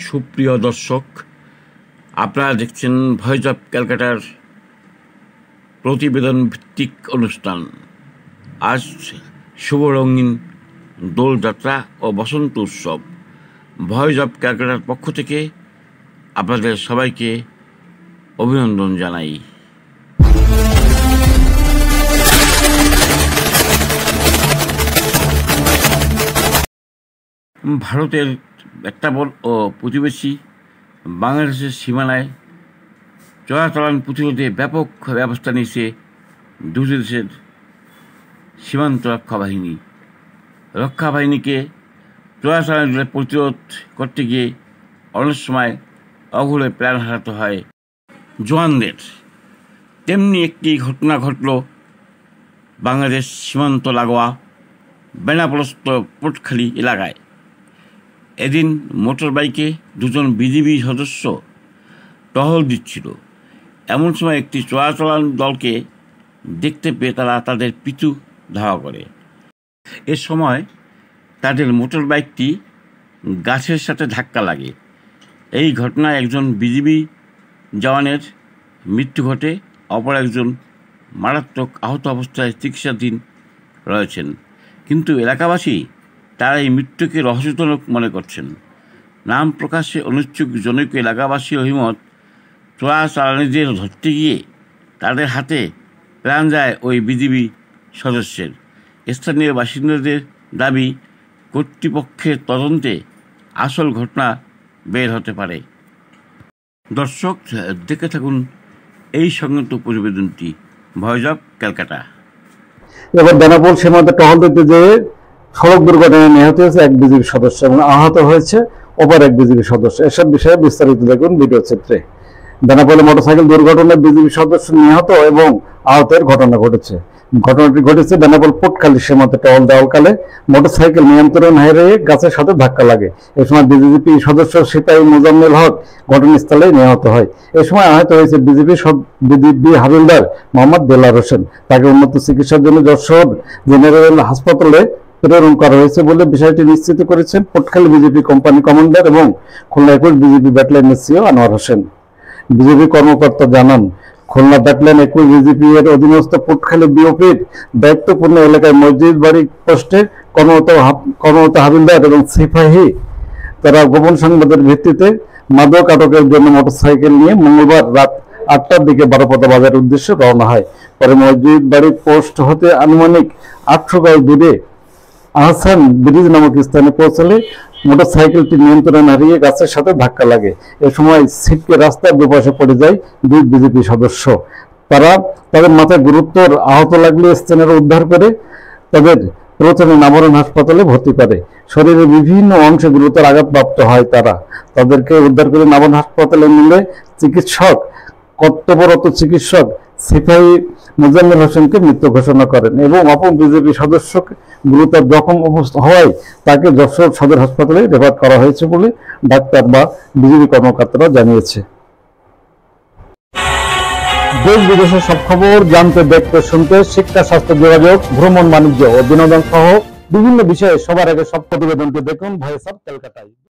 সুপ্রিয় দর্শক, আপনারা দেখছেন ভয়েস অফ ক্যালকাটার প্রতিবেদন ভিত্তিক অনুষ্ঠান। আজ শুভ রঙিন দোলযাত্রা ও বসন্ত উৎসব। ভয়েস অফ ক্যালকাটার পক্ষ থেকে আপনাদের সবাইকে অভিনন্দন জানাই। ভারতের একটা বড় ও প্রতিবেশী বাংলাদেশের সীমানায় চোরাচালান প্রতিরোধে ব্যাপক ব্যবস্থা নিয়েছে দুই দেশের সীমান্ত রক্ষা বাহিনীকে চোরাচালান প্রতিরোধ করতে গিয়ে অনেক সময় অঘরে প্রাণ হারাতে হয় জওয়ানদের। তেমনি একটি ঘটনা ঘটল বাংলাদেশ সীমান্ত লাগোয়া বেনাপোলস্থ পোটখালি এলাকায়। এদিন মোটর বাইকে দুজন বিজিবি সদস্য টহল দিচ্ছিল। এমন সময় একটি চোরাচালান দলকে দেখতে পেয়ে তারা তাদের পিছু ধাওয়া করে। এ সময় তাদের মোটর বাইকটি গাছের সাথে ধাক্কা লাগে। এই ঘটনায় একজন বিজিবি জওয়ানের মৃত্যু ঘটে, অপর একজন মারাত্মক আহত অবস্থায় চিকিৎসাধীন রয়েছেন। কিন্তু এলাকাবাসী তারা এই মৃত্যুকে রহস্যজনক মনে করছেন। নাম প্রকাশে অনিচ্ছুক জনৈক এলাকাবাসী অভিমত, চোরাচালানিদের ধরতে গিয়ে তাদের হাতে প্রাণ যায় ওই বিজিবি সদস্যের। স্থানীয় বাসিন্দাদের দাবি, কর্তৃপক্ষের তদন্তে আসল ঘটনা বের হতে পারে। দর্শক, দেখে থাকুন এই সংক্রান্ত প্রতিবেদনটি ভয়েস অফ ক্যালকাটা। এবার বেনাপোল সীমান্তে টহল দিতে যেয়ে সড়ক দুর্ঘটনায় নিহত হয়েছে এক বিজিবি সদস্য এবং আহত হয়েছে অপর এক বিজিবি সদস্য। এসব বিষয়ে বিস্তারিত দেখুন ভিডিও চিত্রে। বেনাপোলে মোটরসাইকেল দুর্ঘটনায় বিজিবি সদস্য নিহত এবং আহতের ঘটনা ঘটেছে। ঘটনাটি ঘটেছে বেনাপোল পোটখালি সীমান্তে টহল দেওয়ালকালে মোটরসাইকেল নিয়ন্ত্রণ হারিয়ে গাছের সাথে ধাক্কা লাগে। এই সময় বিজিবি সদস্য সিপাহী মোজাম্মেল হক ঘটনাস্থলে নিহত হয়। এই সময় আহত হয়েছে বিজিবি হাবিলদার মোহাম্মদ দেলার হোসেন। তাকে উন্নত চিকিৎসার জন্য যশোর জেনারেল হাসপাতালে প্রেরণ করা হয়েছে বলে বিষয়টি নিশ্চিত করেছেন পোটখালি বিজেপি কোম্পানি কমান্ডার এবং খুলনা 21 বিজেপি ব্যাটালিয়নের সিও আনোয়ার হোসেন। বিজেপি কর্মকর্তা জানান, খুলনা ব্যাটালিয়ন 21 বিজেপি এর অধীনস্থ পোটখালি বিওপির দায়িত্বপূর্ণ এলাকায় মসজিদ বাড়ি পোস্টে কর্মরত হাবিলদার এবং সিপাহী তারা গোপন সংবাদের ভিত্তিতে মাদক আটকের জন্য মোটরসাইকেল নিয়ে মঙ্গলবার রাত 8টার দিকে বারোপদা বাজারের উদ্দেশ্যে রওনা হয়। পরে মসজিদ বাড়ি পোস্ট হতে আনুমানিক 800 গজ দূরে আহসান ব্রিজ নামক স্থানে পৌঁছালে মোটরসাইকেলটি নিয়ন্ত্রণ হারিয়ে গাছের সাথে ধাক্কা লাগে। এ সময় ছিটকে রাস্তার দুপাশে পড়ে যায় দুই বিজেপি সদস্য। তাদের মাথায় গুরুতর আহত লাগলে স্থানীয়রা উদ্ধার করে তাদের প্রথমে নামরণ হাসপাতালে ভর্তি করে। শরীরের বিভিন্ন অংশে গুরুতর আঘাতপ্রাপ্ত হয় তাদেরকে উদ্ধার করে নামরণ হাসপাতালে নিলে কর্তব্যরত চিকিৎসক সিপাহী মোজাম্মেল হোসেনকে মৃত ঘোষণা করেন এবং অপর বিজেপি সদস্যকে গুরুতর জখম হওয়ায় তাকে যশোর সদর হাসপাতালে রেফার করা হয়েছে বলে ডাক্তার বা বিজেপি কর্মকর্তারা জানিয়েছে। দেশ বিদেশের সব খবর জানতে, দেখতে, শুনতে, শিক্ষা, স্বাস্থ্য, যোগাযোগ, ভ্রমণ, বাণিজ্য ও বিনোদন সহ বিভিন্ন বিষয়ে সবার আগে সব প্রতিবেদনটি দেখুন ভয়েস অফ ক্যালকাটায়।